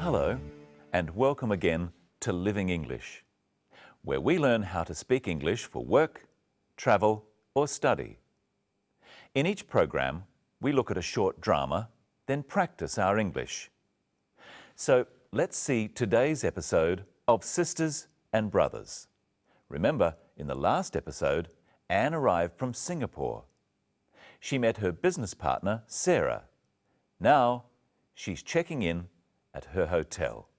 Hello, and welcome again to Living English, where we learn how to speak English for work, travel, or study. In each program, we look at a short drama, then practice our English. So let's see today's episode of Sisters and Brothers. Remember, in the last episode, Anne arrived from Singapore. She met her business partner, Sarah. Now, she's checking in at her hotel.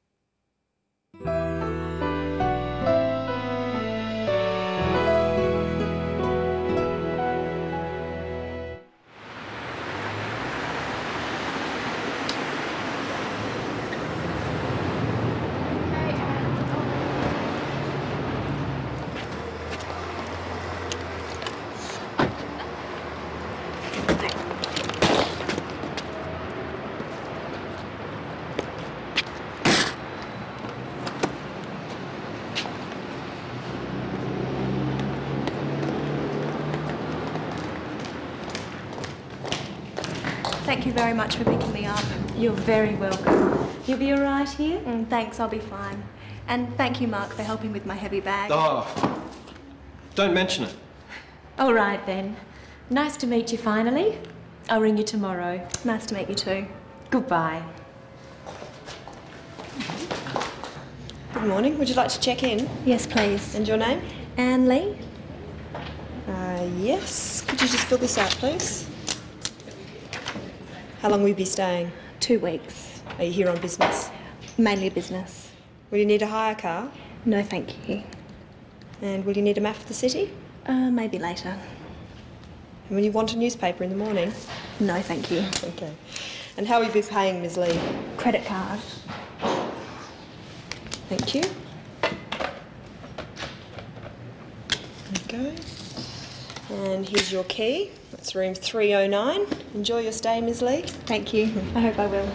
Thank you very much for picking me up. You're very welcome. You'll be all right here? Thanks, I'll be fine. And thank you, Mark, for helping with my heavy bag. Oh, don't mention it. All right then. Nice to meet you finally. I'll ring you tomorrow. Nice to meet you too. Goodbye. Good morning. Would you like to check in? Yes, please. And your name? Anne Lee? Yes. Could you just fill this out, please? How long will you be staying? 2 weeks. Are you here on business? Mainly business. Will you need a hire car? No, thank you. And will you need a map of the city? Maybe later. And will you want a newspaper in the morning? No, thank you. Okay. And how will you be paying, Ms. Lee? Credit card. Thank you. There you go. And here's your key. That's room 309. Enjoy your stay, Ms. Lee. Thank you. I hope I will.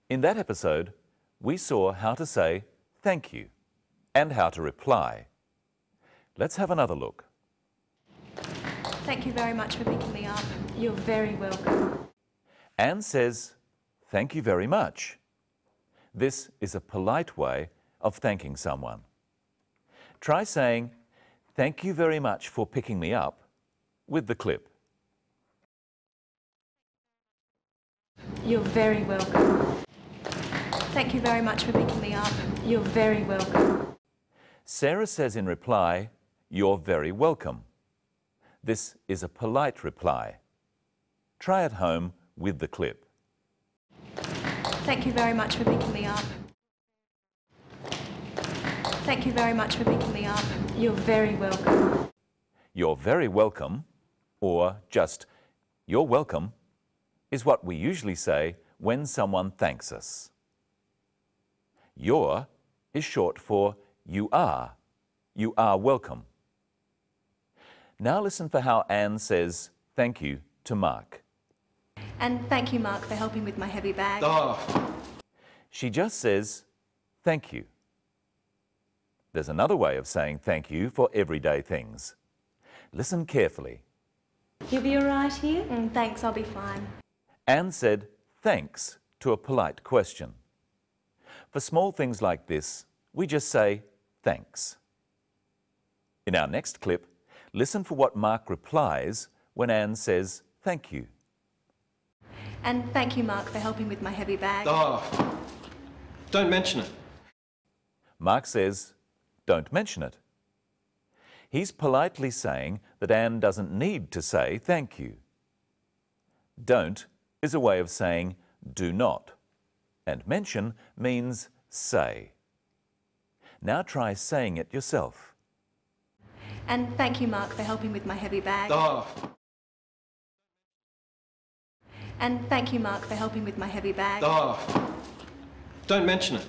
In that episode, we saw how to say thank you and how to reply. Let's have another look. Thank you very much for picking me up. You're very welcome. Anne says, thank you very much. This is a polite way of thanking someone. Try saying, thank you very much for picking me up with the clip. You're very welcome. Thank you very much for picking me up. You're very welcome. Sarah says in reply, you're very welcome. This is a polite reply. Try at home with the clip. Thank you very much for picking me up. Thank you very much for picking me up. You're very welcome. You're very welcome, or just you're welcome, is what we usually say when someone thanks us. Your is short for you are. You are welcome. Now listen for how Anne says thank you to Mark. And thank you, Mark, for helping with my heavy bag. Oh, She just says thank you. There's another way of saying thank you for everyday things. Listen carefully. You'll be all right here? Thanks, I'll be fine. Anne said thanks to a polite question. For small things like this, we just say thanks. In our next clip, listen for what Mark replies when Anne says thank you. And thank you, Mark, for helping with my heavy bag. oh, don't mention it. Mark says, don't mention it. He's politely saying that Anne doesn't need to say thank you. Don't is a way of saying do not, and mention means say. Now try saying it yourself. And thank you, Mark, for helping with my heavy bag. Oh, And thank you, Mark, for helping with my heavy bag. oh, don't mention it.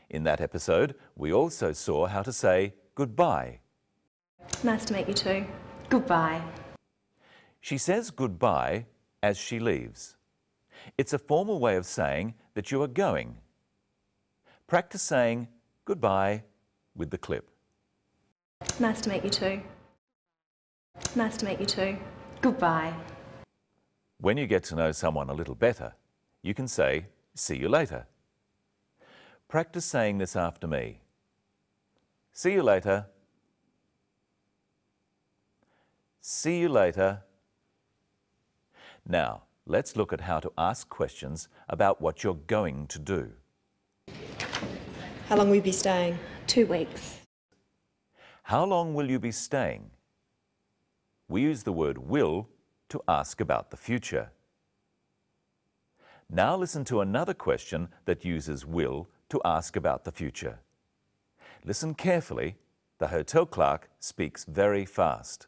In that episode, we also saw how to say goodbye. Nice to meet you too. Goodbye. She says goodbye as she leaves. It's a formal way of saying that you are going. Practice saying goodbye with the clip. Nice to meet you too. Nice to meet you too. Goodbye. When you get to know someone a little better, you can say, "See you later." Practice saying this after me. See you later. See you later. Now, let's look at how to ask questions about what you're going to do. How long will you be staying? 2 weeks. How long will you be staying? We use the word will to ask about the future. Now listen to another question that uses will to ask about the future. Listen carefully. The hotel clerk speaks very fast.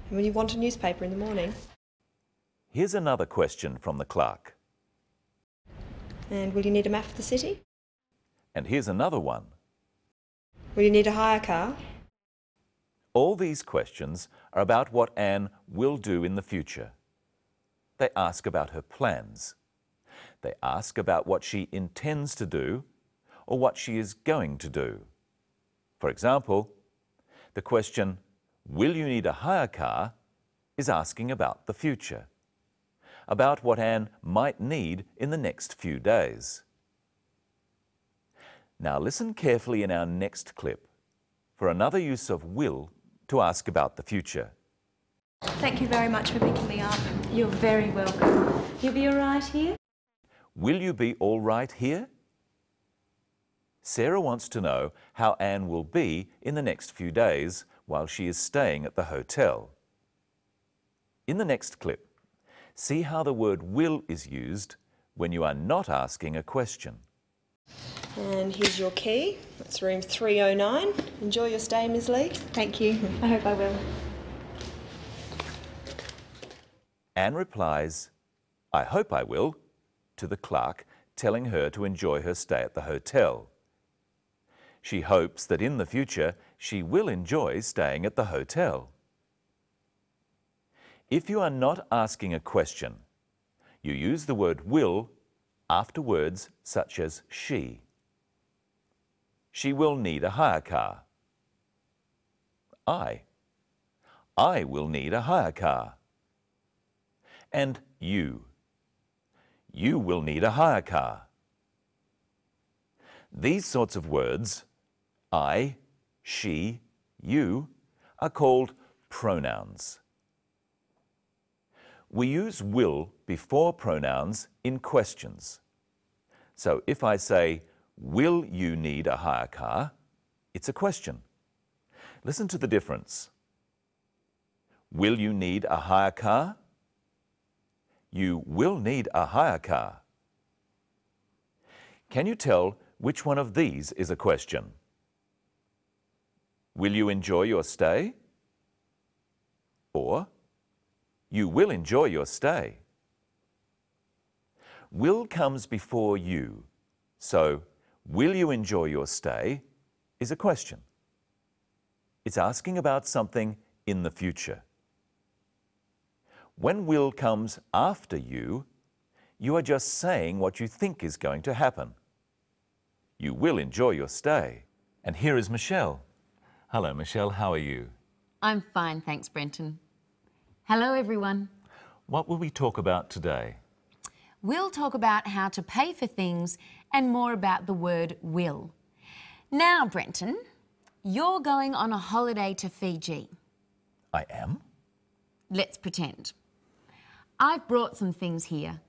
Will you want a newspaper in the morning? Here's another question from the clerk. And will you need a map of the city? And here's another one. Will you need a hire car? All these questions are about what Anne will do in the future. They ask about her plans. They ask about what she intends to do or what she is going to do. For example, the question, "Will you need a hire car?" is asking about the future, about what Anne might need in the next few days. Now listen carefully in our next clip for another use of will to ask about the future. Thank you very much for picking me up. You're very welcome. You'll be all right here? Will you be all right here? Sarah wants to know how Anne will be in the next few days while she is staying at the hotel. In the next clip, see how the word will is used when you are not asking a question. And here's your key. That's room 309. Enjoy your stay, Ms. Lee. Thank you. I hope I will. Anne replies, "I hope I will," to the clerk, telling her to enjoy her stay at the hotel. She hopes that in the future she will enjoy staying at the hotel. If you are not asking a question, you use the word will after words such as she. She will need a hire car. I will need a hire car. And you will need a hire car. These sorts of words, I, she, you, are called pronouns. We use will before pronouns in questions. So if I say, "Will you need a hire car?" it's a question. Listen to the difference. Will you need a hire car? You will need a hire car. Can you tell which one of these is a question? Will you enjoy your stay? Or, you will enjoy your stay. Will comes before you, so will you enjoy your stay is a question. It's asking about something in the future. When will comes after you, you are just saying what you think is going to happen. You will enjoy your stay. And here is Michelle. Hello, Michelle. How are you? I'm fine, thanks, Brenton. Hello, everyone. What will we talk about today? We'll talk about how to pay for things and more about the word will. Now, Brenton, you're going on a holiday to Fiji. I am? Let's pretend. I've brought some things here.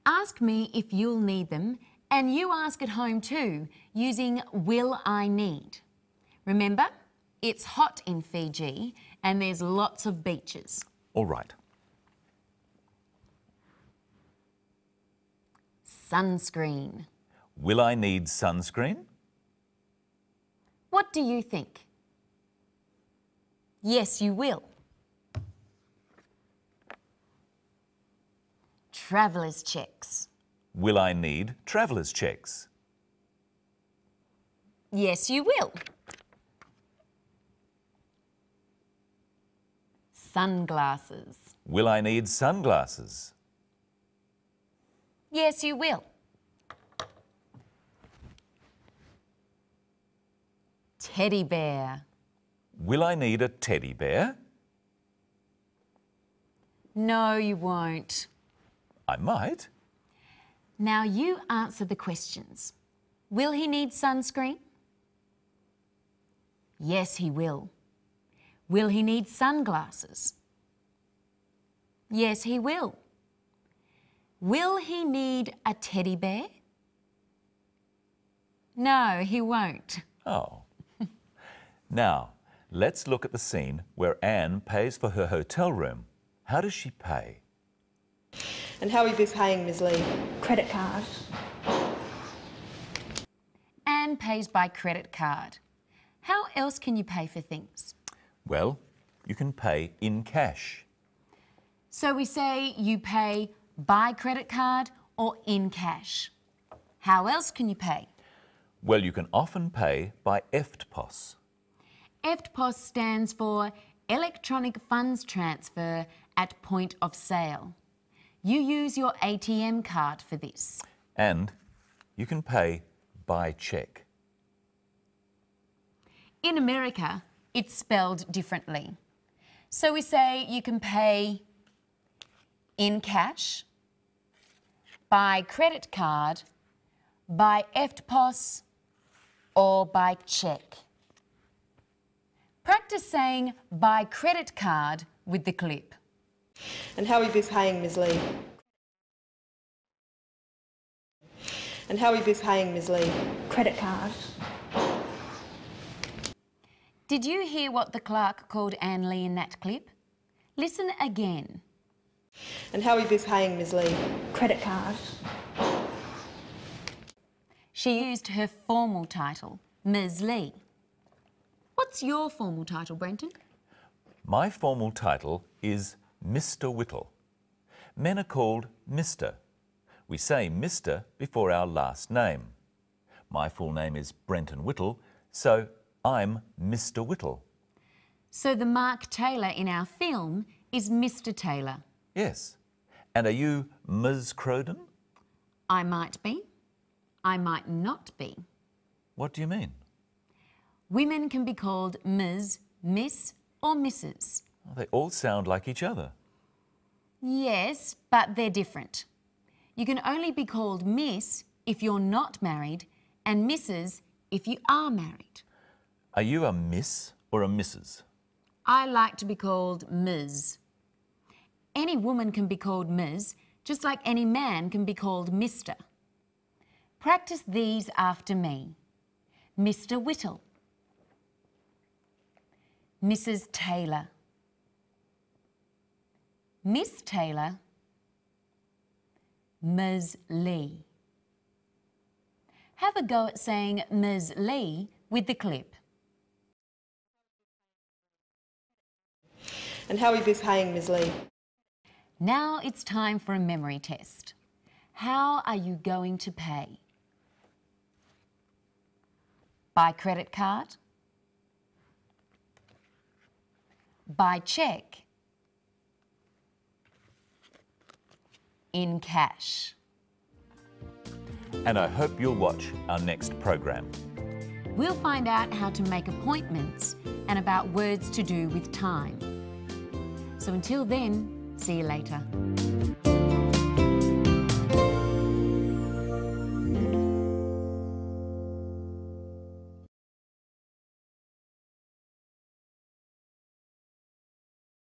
Ask me if you'll need them, and you ask at home too, using will I need. Remember, it's hot in Fiji and there's lots of beaches. All right. Sunscreen. Will I need sunscreen? What do you think? Yes, you will. Traveller's checks. Will I need traveller's checks? Yes, you will. Sunglasses. Will I need sunglasses? Yes, you will. Teddy bear. Will I need a teddy bear? No, you won't. I might. Now you answer the questions. Will he need sunscreen? Yes, he will. Will he need sunglasses? Yes, he will. Will he need a teddy bear? No, he won't. Oh. Now, let's look at the scene where Anne pays for her hotel room. How does she pay? And how will you be paying, Ms. Lee? Credit card. Anne pays by credit card. How else can you pay for things? Well, you can pay in cash. So we say you pay by credit card or in cash. How else can you pay? Well, you can often pay by EFTPOS. EFTPOS stands for Electronic Funds Transfer at Point of Sale. You use your ATM card for this. And you can pay by cheque. In America, it's spelled differently. So we say you can pay in cash, by credit card, by EFTPOS, or by cheque. Practice saying by credit card with the clip. And how will you be paying, Ms. Lee? And how will you be paying, Ms. Lee? Credit card. Did you hear what the clerk called Anne Lee in that clip? Listen again. And how will you be paying, Ms. Lee? Credit card. She used her formal title, Ms. Lee. What's your formal title, Brenton? My formal title is Mr. Whittle. Men are called Mr. We say Mr. before our last name. My full name is Brenton Whittle, so I'm Mr. Whittle. So the Mark Taylor in our film is Mr. Taylor. Yes. And are you Ms. Crowden? I might be. I might not be. What do you mean? Women can be called Ms., Miss or Mrs. Well, they all sound like each other. Yes, but they're different. You can only be called Miss if you're not married and Mrs. if you are married. Are you a Miss or a Mrs.? I like to be called Ms. Any woman can be called Ms, just like any man can be called Mr. Practice these after me. Mr. Whittle. Mrs. Taylor. Miss Taylor. Ms. Lee. Have a go at saying Ms. Lee with the clip. And how will you be paying, Ms. Lee? Now it's time for a memory test. How are you going to pay? By credit card? By cheque? In cash? And I hope you'll watch our next program. We'll find out how to make appointments and about words to do with time. So until then, see you later.